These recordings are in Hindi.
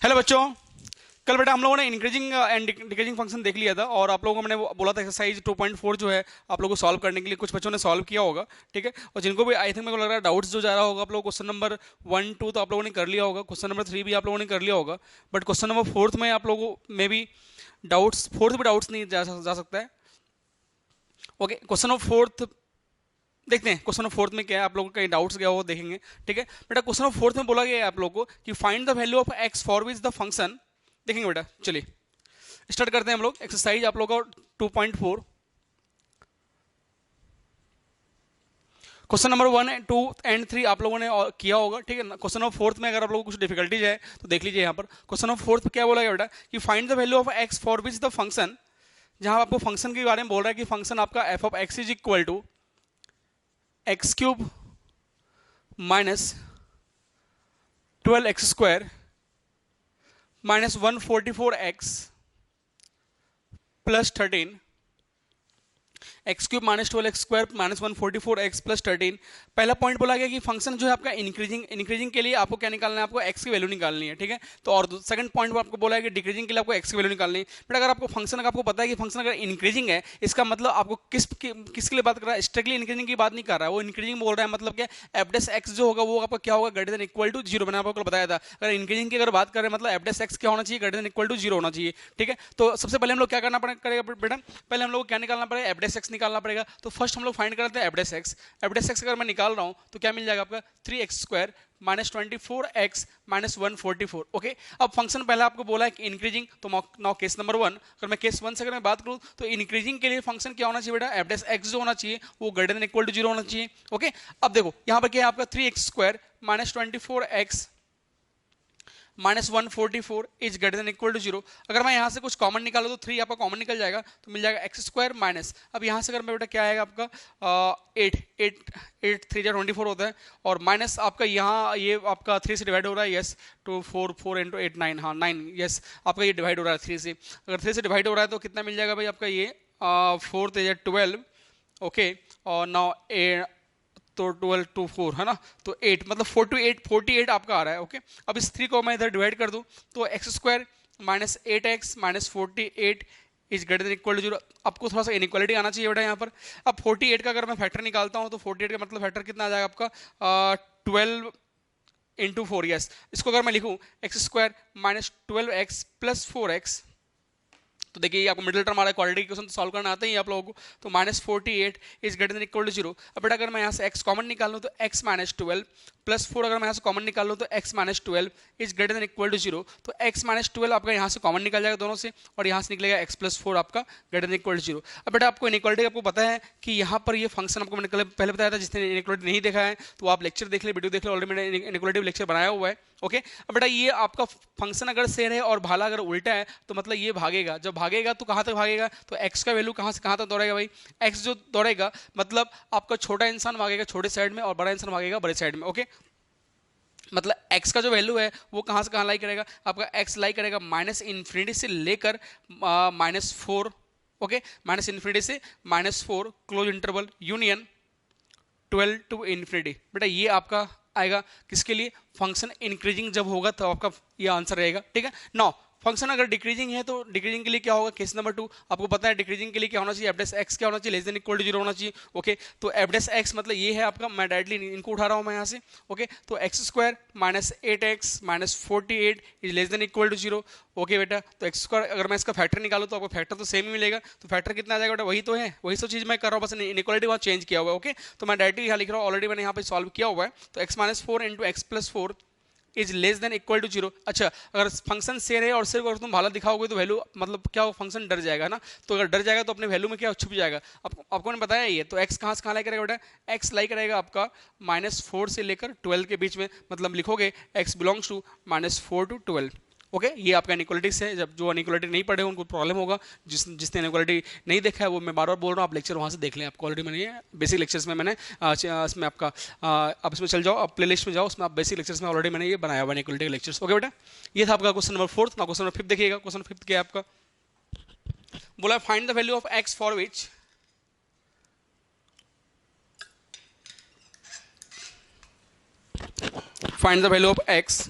हेलो बच्चों। कल बेटा हम लोगों ने इंक्रीजिंग एंड डिक्रीजिंग फंक्शन देख लिया था और आप लोगों को मैंने बोला था एक्सरसाइज 2.4 जो है आप लोगों को सॉल्व करने के लिए कुछ बच्चों ने सॉल्व किया होगा। ठीक है, और जिनको भी आई थिंक मेरे को लग रहा है डाउट्स जो जा रहा होगा आप लोग क्वेश्चन नंबर 1 2 तो आप लोगों ने कर लिया होगा, क्वेश्चन नंबर 3 भी आप लोगों ने कर लिया होगा, बट क्वेश्चन नंबर 4 में आप लोगों में भी डाउट्स, 4 भी डाउट्स नहीं जा सकता है। ओके, क्वेश्चन नंबर 4 देखते हैं क्वेश्चन नंबर 4 में क्या है, आप लोगों का कहीं डाउट्स गया हो देखेंगे। ठीक है बेटा, क्वेश्चन नंबर 4 में बोला गया है आप लोगों को कि find the value of x for which the function, देखेंगे बेटा। चलिए स्टार्ट करते हैं हम लोग एक्सरसाइज आप लोगों का 2.4। क्वेश्चन नंबर 1 2 एंड 3 आप लोगों ने किया होगा। ठीक है ना, क्वेश्चन नंबर 4 में अगर आप लोगों को कुछ डिफिकल्टीज है तो देख लीजिए यहाँ पर। क्वेश्चन नंबर 4 क्या बोला गया बेटा कि find the value of x for which the function, जहां आपको फंक्शन के बारे में बोल रहा है कि फंक्शन आपका f of x is equal to x cube minus 12x² minus 144x plus 13, x cube minus 12x² minus 144x plus 13। पहला पॉइंट बोला गया कि फंक्शन जो है आपका इंक्रीजिंग के लिए आपको क्या निकालना है, आपको x की वैल्यू निकालनी है। ठीक है, तो और सेकंड पॉइंट पर आपको बोला है कि डिक्रीजिंग के लिए आपको x की वैल्यू निकालनी है। बट अगर आपको फंक्शन, अगर आपको पता है कि फंक्शन अगर इंक्रीजिंग है, इसका मतलब आपको किसके लिए बात कर रहा है, स्ट्रिक्टली इंक्रीजिंग की बात नहीं कर रहा है, वो इंक्रीजिंग बोल रहा है। मतलब क्या, एफ डेस एक्स जो होगा वो आपका क्या होगा, greater than equal to zero. मैंने आपको बताया था अगर इंक्रीजिंग की अगर बात करें मतलब एफ डेस एक्स क्या होना चाहिए, greater than equal to zero होना चाहिए। ठीक है, तो सबसे पहले हम लोग क्या करना पड़ेगा बेटा, पहले हम लोग को क्या निकालना पड़ेगा, एफ डेस एक्स निकालना पड़ेगा। तो फर्स्ट हम लोग फाइंड करते हैं एफ डेस एक्स। एफ डेस एक्स अगर मैं निकाल रहा हूं तो क्या मिल जाएगा आपका 3x² minus 24x minus 144। Okay, अब फंक्शन पहले आपको बोला है कि इंक्रीजिंग, तो नाउ केस नंबर 1, अगर मैं केस 1 से अगर मैं बात करूं तो इंक्रीजिंग के लिए फंक्शन क्या होना चाहिए बेटा, एफ डेस एक्स जो होना चाहिए वो greater than equal to zero होना चाहिए। ओके, अब देखो यहां पर क्या है आपका 3x² minus 24x minus 144 is greater than equal to zero. अगर मैं यहाँ से कुछ कॉमन निकालू तो 3 आपका कॉमन निकल जाएगा, तो मिल जाएगा x² माइनस, अब यहाँ से अगर मैं बेटा क्या आएगा आपका 8 3 24 होता है, और माइनस आपका यहाँ ये आपका 3 से डिवाइड हो रहा है, यस, तो 4 इंटू 8 9, हाँ 9, यस आपका ये डिवाइड हो रहा है 3 से। अगर 3 से डिवाइड हो रहा है तो कितना मिल जाएगा भाई आपका ये 4 12। ओके, और नाउ तो 12 टू 4 है ना, तो 8 मतलब 48 आपका आ रहा है। ओके, अब इस 3 को मैं इधर डिवाइड कर दूं तो x² minus 8x minus 48 is greater than equal to zero. आपको थोड़ा सा इनइक्वालिटी आना चाहिए बेटा यहाँ पर। अब 48 का अगर मैं फैक्टर निकालता हूँ तो 48 का मतलब फैक्टर कितना आ जाएगा आपका 12 इंटू 4, यस। इसको अगर मैं लिखूँ x² minus 12x plus 4x, तो देखिए आपको मिडिल टर्म आ रहा है, क्वाड्रेटिक इक्वेशन तो सॉल्व करना आता ही है आप लोगों को, तो minus 48 is greater than equal to zero. अब बेटा अगर मैं यहाँ से x कॉमन निकाल लूँ तो x माइनस 12 प्लस 4, अगर मैं यहाँ से कॉमन निकाल लूँ तो x minus 12 is greater than equal to zero. तो x माइनस 12 आपका यहाँ से कॉमन निकल जाएगा दोनों से, और यहाँ से निकलेगा x प्लस 4 आपका greater than equal to zero. अब बेटा आपको इनइक्वालिटी आपको पता है कि यहाँ पर ये फंक्शन आपको मैंने पहले बताया था, जिसने इनइक्वालिटी नहीं देखा है तो आप लेक्चर देख ले, वीडियो देख ले, ऑलरेडी मैंने इनइक्वालिटी लेक्चर बनाया हुआ है। ओके, अब बेटा ये आपका फंक्शन अगर सेम है और भाला अगर उल्टा है तो मतलब ये भागेगा, जब भागेगा तो कहाँ तक भागेगा, तो x का वैल्यू कहाँ से कहाँ तक दौड़ेगा भाई, x जो दौड़ेगा मतलब आपका छोटा इंसान भागेगा छोटे साइड में और बड़ा इंसान भागेगा बड़े साइड में। ओके, मतलब x का जो वैल्यू है वो कहाँ से कहाँ लाई करेगा, आपका x लाई करेगा माइनस इन्फिनिटी से लेकर -4। ओके, माइनस इन्फिनिटी से -4 close interval union 12 to infinity. बेटा ये आपका आएगा किसके लिए, फंक्शन इंक्रीजिंग जब होगा तो आपका ये आंसर रहेगा। ठीक है, नाउ फंक्शन अगर डिक्रीजिंग है तो डिक्रीजिंग के लिए क्या होगा, केस नंबर 2 आपको पता है डिक्रीजिंग के लिए क्या होना चाहिए, एफ डेस एक्स क्या होना चाहिए, less than equal to zero होना चाहिए। ओके, तो एफ डेस एक्स मतलब ये है आपका, मैं डायरेक्टली इनको उठा रहा हूँ मैं यहाँ से। ओके, तो x² minus 8x minus 48 is less than equal to zero. Okay बेटा, तो x² अगर मैं इसका फैक्टर निकालूँ तो आपको फैक्टर तो सेम ही मिलेगा, तो फैक्टर कितना आ जाएगा बेटा, वही तो है, वही सब चीज़ मैं कर रहा हूँ, बस इनइक्वालिटी वहाँ चेंज किया हुआ है। ओके, तो मैं डायरेक्टली यहाँ लिख रहा हूँ, ऑलरेडी मैंने यहाँ पे सॉल्व किया हुआ है, तो x minus 4 into x plus 4 is less than equal to zero. अच्छा, अगर फंक्शन सेम है और सिर्फ अगर तुम भाला दिखाओगे तो वैल्यू मतलब क्या हो, फंक्शन डर जाएगा ना, तो अगर डर जाएगा तो अपने वैल्यू में क्या छुप जाएगा, आपको ने बताया ये, तो x कहाँ से कहाँ लाई करेगा बेटा, x लाई करेगा आपका -4 से लेकर 12 के बीच में, मतलब लिखोगे x belongs to -4 to 12। Okay, ये आपका इनइक्वालिटी से, जब जो इनइक्वालिटी नहीं पढ़े उनको प्रॉब्लम होगा, जिसने इनइक्वालिटी नहीं देखा है वो मैं बार बार बोल रहा हूँ, आप लेक्चर वहाँ से देख लें, आपको ऑलरेडी मैंने बेसिक लेक्चर्स में मैंने इसमें आपका आप इसमें चल जाओ, आप प्ले लिस्ट में जाओ, उसमें आप बेसिक लेक्चर्स में ऑलरेडी मैंने ये बनाया हुआ इनइक्वालिटी के लेक्चर्स। ओके बेटा, ये था आपका क्वेश्चन नंबर 4। ना क्वेश्चन नंबर 5 देखिएगा, क्वेश्चन नंबर 5 क्या है आपका, बोला find the value of x for which find the value of x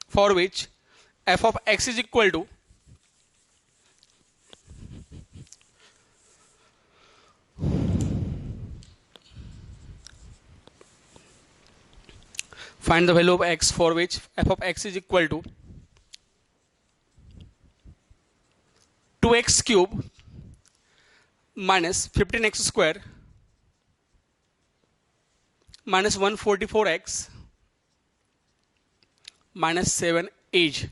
for which f of x is equal to find the value of x for which f of x is equal to 2x cube minus 15x square minus 144x minus 7 as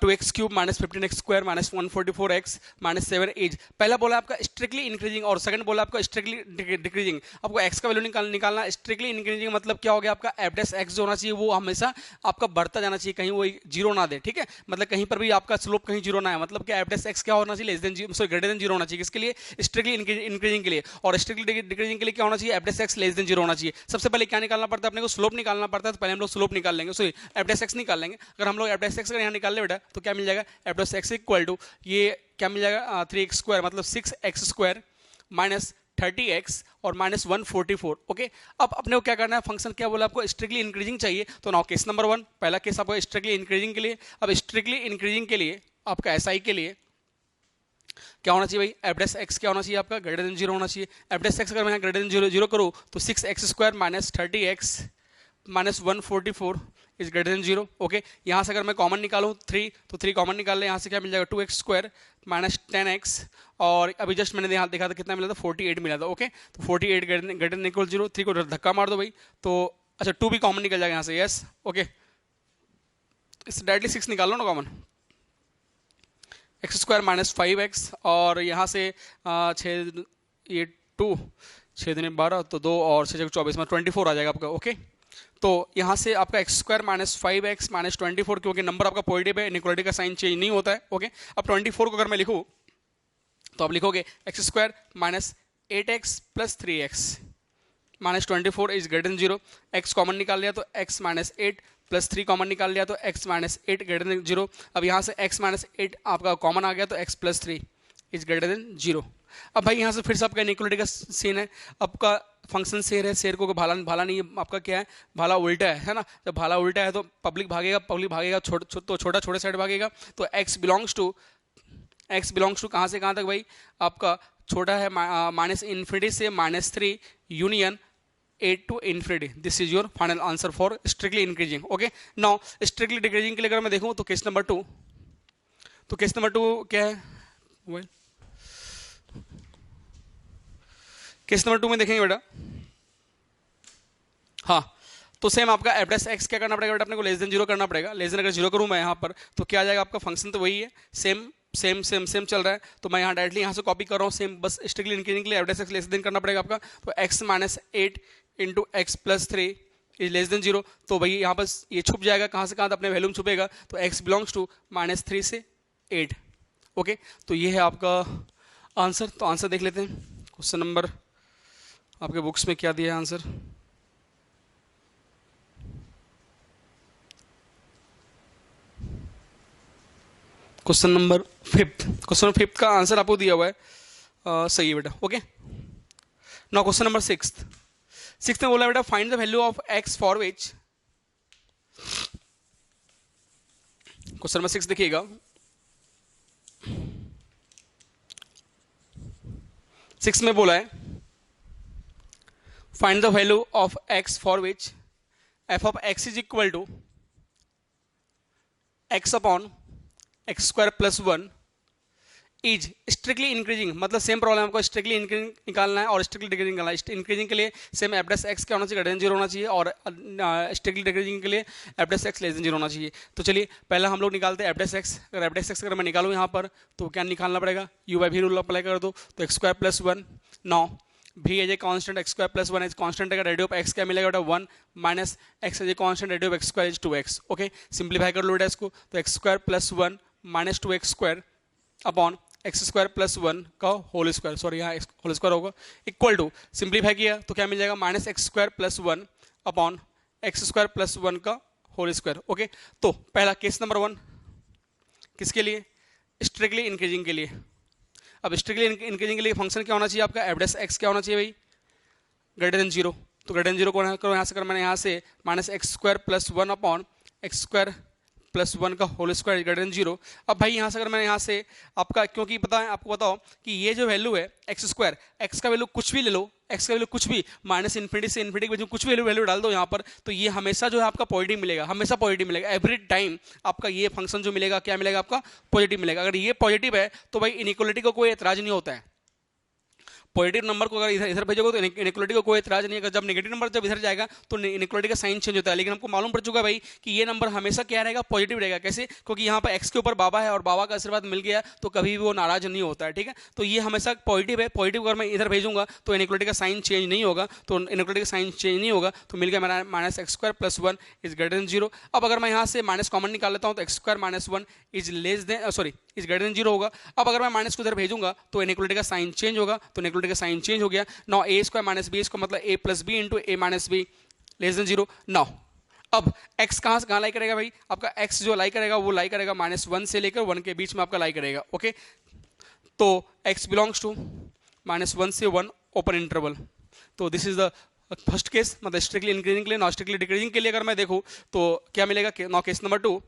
2x cube minus 15x square minus 144x minus 7 as. पहला बोला आपका स्ट्रिक्टली इंक्रीजिंग और सेकंड बोला आपका स्ट्रिक्टली डिक्रीजिंग। आपको x का वैल्यू निकालना स्ट्रिक्टली इंक्रीजिंग मतलब क्या हो गया, आपका एफ डैश एक्स जो होना चाहिए वो हमेशा आपका बढ़ता जाना चाहिए, कहीं वो जीरो ना दे, ठीक है। मतलब कहीं पर भी आपका स्लोप कहीं जीरो ना है, मतलब क्या एफ डैश एक्स क्या होना चाहिए, less than zero, sorry greater than zero होना चाहिए। किसके लिए? स्ट्रिक्टली इंक्रीजिंग के लिए। और स्ट्रिक्टली डिक्रीजिंग के लिए क्या होना चाहिए, F dash x less than zero होना चाहिए। सबसे पहले क्या निकालना पड़ता है अपने को, स्लोप निकालना पड़ता है। तो पहले हम लोग स्लोप निकाल लेंगे, सॉरी एफ डैश एक्स निकाल लेंगे। अगर हम लोग एफ डैश एक्स यहाँ निकाल ले बेटा तो क्या मिल जाएगा, f dash x equal to ये क्या मिल जाएगा 3x स्क्वायर मतलब 6x स्क्वायर माइनस 30x और माइनस 144। ओके, अब अपने को क्या करना है, फंक्शन क्या बोला आपको, स्ट्रिक्टली इंक्रीजिंग चाहिए। तो नाउ केस नंबर 1, पहला केस आपको स्ट्रिक्टली इंक्रीजिंग के लिए। अब स्ट्रिक्टली इंक्रीजिंग के लिए आपका एसआई के लिए क्या होना चाहिए भाई, एफ डैश एक्स क्या होना चाहिए आपका, ग्रेटर देन जीरो होना चाहिए। एफ डैश एक्स अगर मैं ग्रेटर देन जीरो जीरो करूँ तो 6x square minus 30x minus 144 is greater than zero. Okay, यहाँ से अगर मैं कॉमन निकालूँ 3 तो 3 कॉमन निकाल ले, यहाँ से क्या मिल जाएगा 2x स्क्वायर माइनस 10x और अभी जस्ट मैंने यहाँ देखा था कितना मिला था 48 मिला था। ओके, तो 48 ग्रेटर देन इक्वल जीरो, 3 को धक्का मार दो भाई तो अच्छा 2 भी कॉमन निकल जाएगा यहाँ से, यस। ओके, इस डायरेक्टली 6 निकाल लो ना common, x square minus 5x और यहाँ से 6 ये 2 6 दिन 12 तो 2 और 6 24 में 24 आ जाएगा आपका। ओके, तो यहाँ से आपका x square minus 5x minus 24, क्योंकि नंबर आपका पॉजिटिव है, इनइक्वालिटी का साइन चेंज नहीं होता है। ओके, अब 24 को अगर मैं लिखूँ तो आप लिखोगे x square minus 8x plus 3x minus 24 is greater than zero. X common निकाल लिया तो x माइनस 8 प्लस 3 कॉमन निकाल लिया तो x minus 8 greater than zero. अब यहाँ से x माइनस 8 आपका कॉमन आ गया तो x plus 3 is greater than zero. अब भाई यहाँ से फिर से आपका इनइक्वालिटी का सीन है, आपका फंक्शन शेर है, शेर को भाला भाला नहीं है, आपका क्या है भाला उल्टा है ना। जब भाला उल्टा है तो पब्लिक भागेगा तो छोटा छोटे साइड भागेगा। तो x बिलोंग्स टू कहाँ से कहाँ तक भाई, आपका छोटा है माइनस इन्फिनिटी से -3 union 8 to infinity. This is your final answer for strictly increasing. Okay, now strictly decreasing के लिए अगर मैं देखूँ तो केस नंबर 2, तो केस नंबर 2 क्या है, मोबाइल केस नंबर 2 में देखेंगे बेटा, हाँ तो सेम आपका एफ डैश एक्स क्या करना पड़ेगा बेटा, अपने को लेस देन जीरो करना पड़ेगा। लेस देन अगर जीरो करूँ मैं यहाँ पर तो क्या आ जाएगा, आपका फंक्शन तो वही है, सेम चल रहा है। तो मैं यहाँ डायरेक्टली यहाँ से कॉपी कर रहा हूँ सेम, बस स्ट्रिक्टली इंक्रीजिंग के लिए f dash x less then करना पड़ेगा आपका। तो x minus 8 into x plus 3 is less than zero. तो भाई यहाँ पर ये छुप जाएगा, कहाँ से कहाँ अपने वैल्यू में छुपेगा, तो एक्स बिलोंग्स टू -3 से 8। ओके, तो ये है आपका आंसर। तो आंसर देख लेते हैं, क्वेश्चन नंबर आपके बुक्स में क्या दिया है आंसर। क्वेश्चन नंबर 5 का आंसर आपको दिया हुआ है, सही है बेटा। ओके, नाउ क्वेश्चन नंबर 6 में बोला बेटा find the value of x for which, question number 6 देखिएगा, 6 में बोला है find the value of x for which f of x is equal to x upon x square plus 1 is strictly increasing. मतलब सेम प्रॉब्लम आपको स्ट्रिक्टली इंक्रीजिंग निकालना है और स्ट्रिक्टली डिक्रीजिंग निकालना है। इंक्रीजिंग के लिए सेम एफ डैश एक्स क्या होना चाहिए, ग्रेटर देन जीरो होना चाहिए, और स्ट्रिक्टली डिक्रीजिंग के लिए f dash x less than zero होना चाहिए। तो चलिए पहला हम लोग निकालते हैं एफ डैश एक्स। अगर एफ डैश एक्स अगर मैं निकालूँ यहाँ पर तो क्या निकालना पड़ेगा, u by v rule apply कर दो तो एक्स स्क्वायर प्लस 1। नाउ भी as a constant x square plus 1 as constant का रेडियो ऑफ एक्स क्या मिलेगा बेटा 1 minus x as a constant radio of x square is 2x। Okay, simplify कर लो बेटा इसको, तो x square plus 1 minus 2x square upon x square plus 1 का होल स्क्वायर, सॉरी यहाँ होल स्क्वायर होगा, इक्वल टू सिंप्लीफाई किया तो क्या मिल जाएगा minus x square plus 1 upon x square plus 1 का होल स्क्वायर। ओके, तो पहला केस नंबर 1 किसके लिए, स्ट्रिक्टली इंक्रीजिंग के लिए। अब स्ट्रिक्टली इंक्रीजिंग के लिए फंक्शन क्या होना चाहिए आपका, एफ डैश एक्स क्या होना चाहिए भाई, ग्रेटर देन जीरो। तो ग्रेटर देन जीरो को करो यहाँ से, कर मैंने यहाँ से minus x square plus 1 upon x square plus 1 का होल स्क्वायर ग्रेटर देन 0। अब भाई यहाँ से अगर मैं यहाँ से आपका, क्योंकि पता है आपको, बताओ कि ये जो वैल्यू है एक्स स्क्वायर, एक्स का वैल्यू कुछ भी ले लो, एक्स का वैल्यू कुछ भी माइनस इन्फिनिटी से इन्फिनिटी के बीच में कुछ भी वैल्यू डाल दो यहाँ पर, तो ये हमेशा जो है आपका पॉजिटिव मिलेगा, हमेशा पॉजिटिव मिलेगा। एवरी टाइम आपका ये फंक्शन जो मिलेगा क्या मिलेगा, आपका पॉजिटिव मिलेगा। अगर ये पॉजिटिव है तो भाई इनइक्वालिटी को कोई एतराज नहीं होता है। पॉजिटिव नंबर को अगर इधर इधर भेजोगे तो इनइक्वालिटी को कोई एतराज नहीं है। जब नेगेटिव नंबर जब इधर जाएगा तो इनइक्वालिटी का साइन चेंज होता है। लेकिन हमको मालूम पड़ चुका है भाई कि ये नंबर हमेशा क्या रहेगा, पॉजिटिव रहेगा। कैसे? क्योंकि यहाँ पर एक्स के ऊपर बाबा है और बाबा का आशीर्वाद मिल गया तो कभी भी वो नाराज नहीं होता है। ठीक है, तो ये हमेशा पॉजिटिव है। पॉजिटिव अगर मैं इधर भेजूंगा तो इनइक्वालिटी का साइन चेंज नहीं होगा, तो इनइक्वालिटी का साइन चेंज नहीं होगा, तो मिल गया मेरा minus x square plus 1 is greater then 0। अब अगर मैं यहाँ से माइनस कॉमन निकाल लेता हूँ तो x square minus 1 is less then, sorry, is greater then 0 होगा। अब अगर मैं माइनस को इधर भेजूंगा तो इनइक्वालिटी का साइन चेंज होगा, तो इनइक्वालिटी का साइन चेंज हो गया। Now A square minus B, इसको मतलब A plus B into A minus B less than 0। Now अब x कहाँ से कहाँ लाई करेगा भाई, आपका x जो लाई करेगा वो लाई करेगा माइनस 1 से लेकर 1 के बीच में आपका लाई करेगा। ओके, तो x बिलोंग्स टू माइनस 1 से 1 ओपन इंटरवल। तो this is the first case, मतलब स्ट्रिक्टली इंक्रीजिंग के लिए। नॉन स्ट्रिक्टली डिक्रीजिंग के लिए अगर मैं देखूँ तो क्या मिलेगा, now case number 2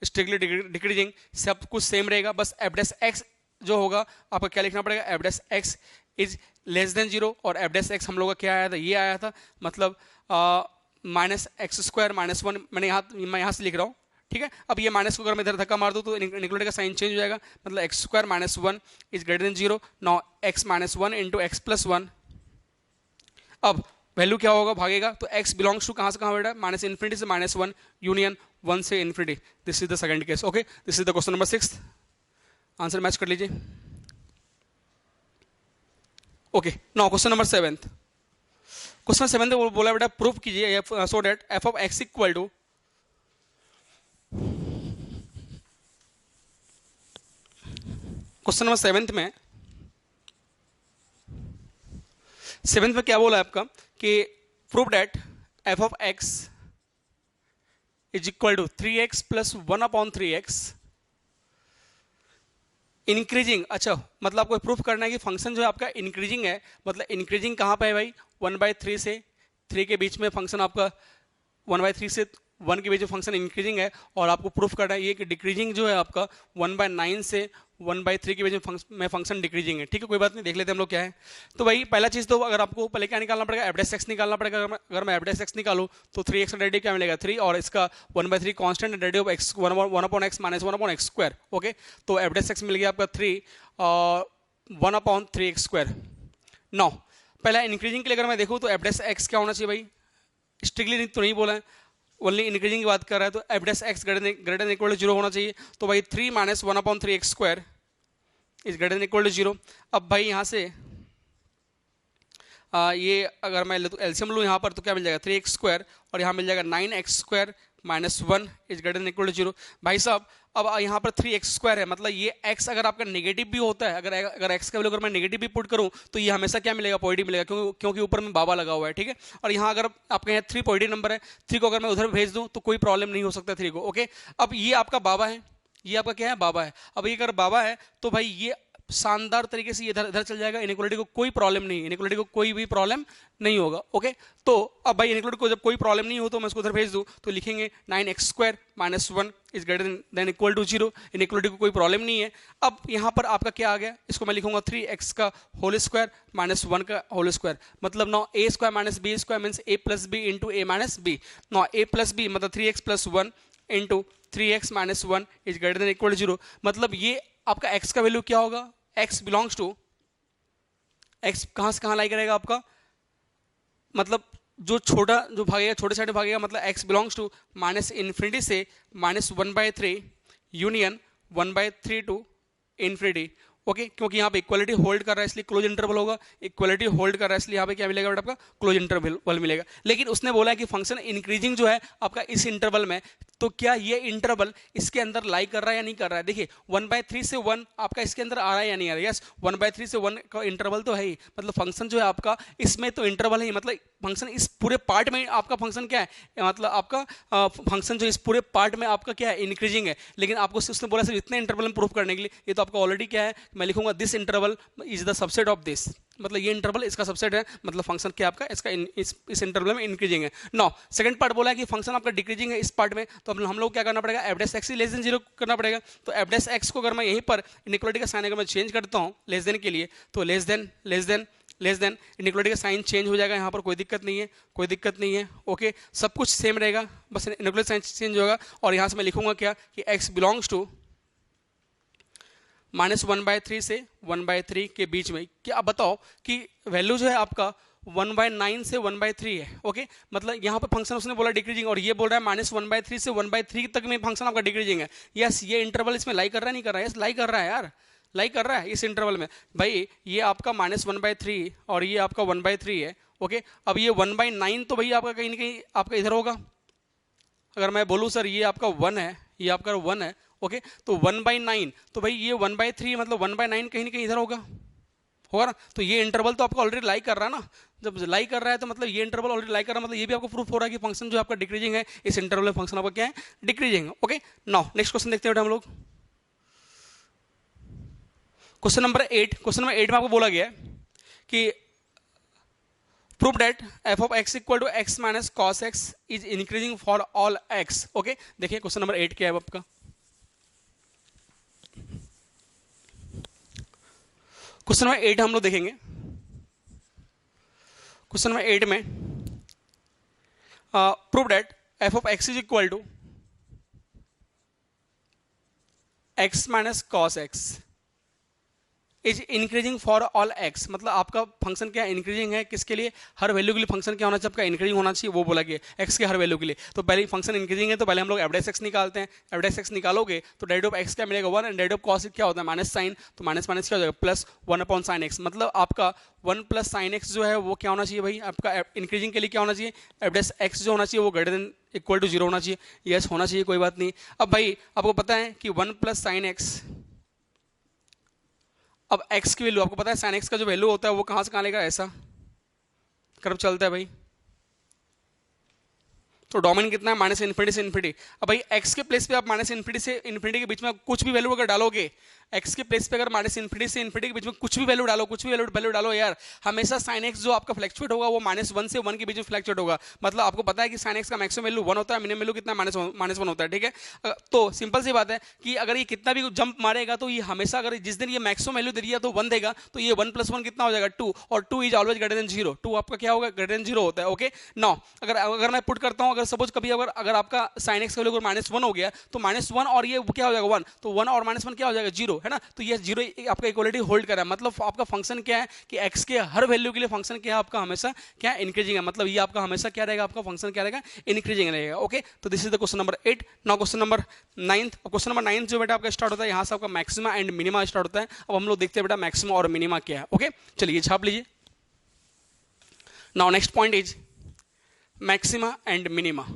strictly decreasing, सब कुछ सेम रहेगा, बस एफ डैश एक्स जो होगा आपको क्या लिखना पड़ेगा, F dash x is less than 0। और एफ डैश एक्स हम लोग का क्या आया था, ये आया था, मतलब माइनस एक्स स्क्वायर माइनस 1, मैं यहाँ से लिख रहा हूँ। ठीक है, अब ये माइनस को अगर मैं इधर धक्का मार दूँ तो इनइक्वालिटी का साइन चेंज हो जाएगा, मतलब x square minus 1 is greater then 0। Now x minus 1 into x plus 1। अब वैल्यू क्या होगा, भागेगा, तो x बिलोंग्स टू कहाँ से कहाँ बेटा, माइनस इन्फिनिटी से माइनस 1 यूनियन 1 से infinity. This is the second case. Okay, this is the question number 6। Answer match कर लीजिए। Okay, now question number 7। Question 7 वो बोला बेटा प्रूफ कीजिए so that f of x equal to, question number 7 में क्या बोला है आपका कि proof that f of x is equal to 3x plus 1/3x increasing. अच्छा, मतलब आपको प्रूफ करना है कि फंक्शन जो है आपका इंक्रीजिंग है। मतलब इंक्रीजिंग कहाँ पे है भाई, 1/3 से 3 के बीच में फंक्शन आपका, 1/3 से 1 के बीच में फंक्शन इंक्रीजिंग है। और आपको प्रूफ करना है ये कि डिक्रीजिंग जो है आपका 1/9 से 1/3 के बीच में फंक्शन डिक्रीजिंग है। ठीक है, कोई बात नहीं, देख लेते हैं हम लोग क्या है। तो भाई पहला चीज़ तो अगर आपको पहले क्या निकालना पड़ेगा, एफ डैश एक्स निकालना पड़ेगा। अगर मैं एफ डैश एक्स निकालूँ तो 3x का डेरिवेटिव क्या मिलेगा, 3, और इसका 1/3 constant derivative x 1/x minus 1/x square. Okay, तो एफ डैश एक्स मिल गया आपका 3 और 1/3x स्क्वायर। नाउ पहला इंक्रीजिंग के लिए अगर मैं देखूँ तो एफ डैश एक्स क्या होना चाहिए भाई, स्ट्रिक्टली तो नहीं बोला है, ओनली इंक्रीजिंग की बात कर रहा है, तो f dash x greater than equal to 0 होना चाहिए। तो भाई 3 minus 1/3x square is greater than equal to 0। अब भाई यहाँ से ये अगर मैं एलसीएम लूँ यहाँ पर तो क्या मिल जाएगा, 3x स्क्वायर, और यहाँ मिल जाएगा 9x square minus 1 is greater than equal to 0। भाई साहब अब यहाँ पर 3x स्क्वायर है, मतलब ये x अगर आपका नेगेटिव भी होता है, अगर x का वैल्यू अगर मैं नेगेटिव भी पुट करूँ तो ये हमेशा क्या मिलेगा, पॉजिटिव मिलेगा, क्योंकि ऊपर में बाबा लगा हुआ है। ठीक है, और यहाँ अगर आपके यहाँ 3 पॉजिटिव नंबर है, 3 को अगर मैं उधर भेज दूँ तो कोई प्रॉब्लम नहीं हो सकता 3 को। ओके, अब ये आपका बाबा है, ये आपका क्या है, बाबा है। अब ये अगर बाबा है तो भाई ये शानदार तरीके से इधर इधर चल जाएगा, इनइक्वालिटी को कोई प्रॉब्लम नहीं, इनइक्वालिटी को कोई भी प्रॉब्लम नहीं होगा। ओके, तो अब भाई इनइक्वालिटी को जब कोई प्रॉब्लम नहीं हो तो मैं इसको उधर भेज दूँ तो लिखेंगे 9x square minus 1 is greater than equal to 0। Inequality को कोई प्रॉब्लम नहीं है। अब यहाँ पर आपका क्या आ गया, इसको मैं लिखूंगा 3x का होल स्क्वायर माइनस 1 का होल स्क्वायर, मतलब now A square minus B square means A plus B into A minus B. Now A plus B मतलब 3x plus 1 into 3x minus 1 is greater than equal to 0। मतलब ये आपका x का वैल्यू क्या होगा, x बिलोंग्स टू, x कहाँ से कहाँ लाई करेगा आपका, मतलब जो छोटा जो भागेगा, छोटे साइड भागेगा, मतलब x belongs to minus infinity से minus 1/3 union 1/3 to infinity. Okay, क्योंकि यहाँ पे इक्वालिटी होल्ड कर रहा है इसलिए क्लोज इंटरवल होगा, इक्वालिटी होल्ड कर रहा है इसलिए यहाँ पे क्या मिलेगा बेटा, आपका क्लोज इंटरवल मिलेगा। लेकिन उसने बोला है कि फंक्शन इंक्रीजिंग जो है आपका इस इंटरवल में, तो क्या ये इंटरवल इसके अंदर लाई कर रहा है या नहीं कर रहा है। देखिए 1/3 से 1 आपका इसके अंदर आ रहा है या नहीं आ रहा है, यस 1/3 से 1 का इंटरवल तो है ही, मतलब फंक्शन जो है आपका इसमें तो इंटरवल है ही, मतलब फंक्शन इस पूरे पार्ट में आपका फंक्शन क्या है, मतलब आपका फंक्शन जो इस पूरे पार्ट में आपका क्या है, इंक्रीजिंग है। लेकिन आपको उसने बोला सिर्फ इतने इंटरवल में प्रूफ करने के लिए, ये तो आपका ऑलरेडी क्या है, मैं लिखूंगा this interval is the subset of this, मतलब ये इंटरवल इसका सबसेट है, मतलब फंक्शन क्या आपका इसका इस इंटरवल में इंक्रीजिंग है। नो सेकंड पार्ट बोला है कि फंक्शन आपका डिक्रीजिंग है इस पार्ट में, तो हम लोग क्या करना पड़ेगा, F dash x less than 0 करना पड़ेगा। तो एफ डैश एक्स को अगर मैं यहीं पर इनइक्वालिटी का साइन अगर मैं चेंज करता हूँ लेस देन के लिए, तो लेस देन इनइक्वालिटी का साइन चेंज हो जाएगा, यहाँ पर कोई दिक्कत नहीं है, कोई दिक्कत नहीं है। ओके, सब कुछ सेम रहेगा, बस इनइक्वालिटी साइन चेंज होगा। और यहाँ से मैं लिखूंगा क्या कि x बिलोंग्स टू -1/3 से 1/3 के बीच में। क्या आप बताओ कि वैल्यू जो है आपका 1/9 से 1/3 है। ओके, मतलब यहाँ पे फंक्शन उसने बोला डिक्रीजिंग, और ये बोल रहा है -1/3 से 1/3 तक में फंक्शन आपका डिक्रीजिंग है। यस, ये इंटरवल इसमें लाई कर रहा है नहीं कर रहा है? यस, लाई कर रहा है यार, लाई कर रहा है इस इंटरवल में। भाई ये आपका -1/3 और ये आपका 1/3 है। ओके, अब ये 1/9 तो भाई आपका कहीं ना कहीं आपका इधर होगा। अगर मैं बोलूँ सर ये आपका 1 है, ये आपका 1 है। ओके, तो 1/9, तो भाई ये 1/3 मतलब 1/9 कहीं ना कहीं इधर होगा ना। तो ये इंटरवल तो आपका ऑलरेडी लाई कर रहा है ना, जब लाई कर रहा है तो मतलब ये इंटरवल ऑलरेडी लाई कर रहा है, मतलब ये भी आपको प्रूफ हो रहा है कि फंक्शन जो आपका डिक्रीजिंग है, इस इंटरवल में फंक्शन आपका क्या है, डिक्रीजिंग है। ओके, नाउ नेक्स्ट क्वेश्चन देखते हैं हम लोग। क्वेश्चन नंबर 8 में आपको बोला गया है कि prove that f of x equal to x minus cos x is increasing for all x। Okay, देखिए क्वेश्चन नंबर 8 क्या है आपका। क्वेश्चन नंबर 8 हम लोग देखेंगे। क्वेश्चन नंबर 8 में prove that f of x is equal to x minus cos x is increasing for all x, मतलब आपका फंक्शन क्या इंक्रीजिंग है, किसके लिए, हर वैल्यू के लिए फंक्शन क्या होना चाहिए आपका, इंक्रीजिंग होना चाहिए, वो बोला गया x के हर वैल्यू के लिए। तो पहले फंक्शन इंक्रीजिंग है तो पहले हम लोग एफ डैश एक्स निकालते हैं। एफ डैश एक्स निकालोगे तो डेरिवेटिव ऑफ x क्या मिलेगा 1, एंड डेरिवेटिव ऑफ कॉस क्या होता है माइनस साइन, तो माइनस माइनस क्या हो जाएगा प्लस 1 साइन x, मतलब आपका 1 प्लस साइन x जो है वो क्या होना चाहिए भाई आपका इंक्रीजिंग के लिए क्या होना चाहिए, एफ डैश एक्स जो होना चाहिए वो ग्रेटर देन इक्वल टू 0 होना चाहिए। यस, होना चाहिए, कोई बात नहीं। अब भाई आपको पता है कि 1 प्लस साइन x, अब x की वैल्यू आपको पता है साइन x का जो वैल्यू होता है वो कहां से कहां लेगा, ऐसा कर्व चलता है भाई, तो डोमेन कितना है माइनस इन्फिनिटी से इन्फिनिटी। अब भाई x के प्लेस पे आप माइनस इन्फिनिटी से इन्फिनिटी के बीच में कुछ भी वैल्यू अगर डालोगे, x के प्लेस पे अगर माइनस इन्फिनिटी से इन्फिनिटी के बीच में कुछ भी वैल्यू डालो, कुछ भी वैल्यू डालो यार, हमेशा साइन x जो आपका फ्लैक्चुएट होगा वो -1 से 1 के बीच में फ्लैक्चुएट होगा। मतलब आपको पता है कि साइन x का मैक्सिमम वैल्यू 1 होता है, मिनिमम वैल्यू कितना -1 होता है। ठीक है, तो सिंपल सी बात है कि अगर ये कितना भी जंप मारेगा तो ये हमेशा, अगर जिस दिन ये मैक्सिमम वैल्यू दे दिया तो 1 देगा, तो ये 1 + 1 कितना हो जाएगा 2, और 2 इज ऑलवेज ग्रेटर देन 0, 2 आपका क्या होगा ग्रेटर देन 0 होता है। ओके, नाउ अगर मैं पुट करता हूं, अगर सपोज कभी अगर आपका साइन x का वैल्यू -1 हो गया तो -1 और ये क्या हो जाएगा 1, तो 1 और -1 क्या हो जाएगा 0, है ना। तो ये 0 आपका इक्वलिटी होल्ड कर रहा है, मतलब आपका फंक्शन क्या है कि x के हर वैल्यू के लिए फंक्शन क्या है आपका हमेशा क्या इंक्रीजिंग है, मतलब ये आपका हमेशा क्या रहेगा, आपका फंक्शन क्या रहेगा इंक्रीजिंग रहेगा। ओके, तो this is the question number 8। Now question number 9। Question number 9 जो बेटा आपका स्टार्ट होता है यहाँ से आपका मैक्सिमा एंड मिनिमा स्टार्ट होता है। अब हम लोग देखते हैं बेटा मैक्सिमा और मिनिमा क्या है। ओके, चलिए छाप लीजिए। Now next point is maxima and minima.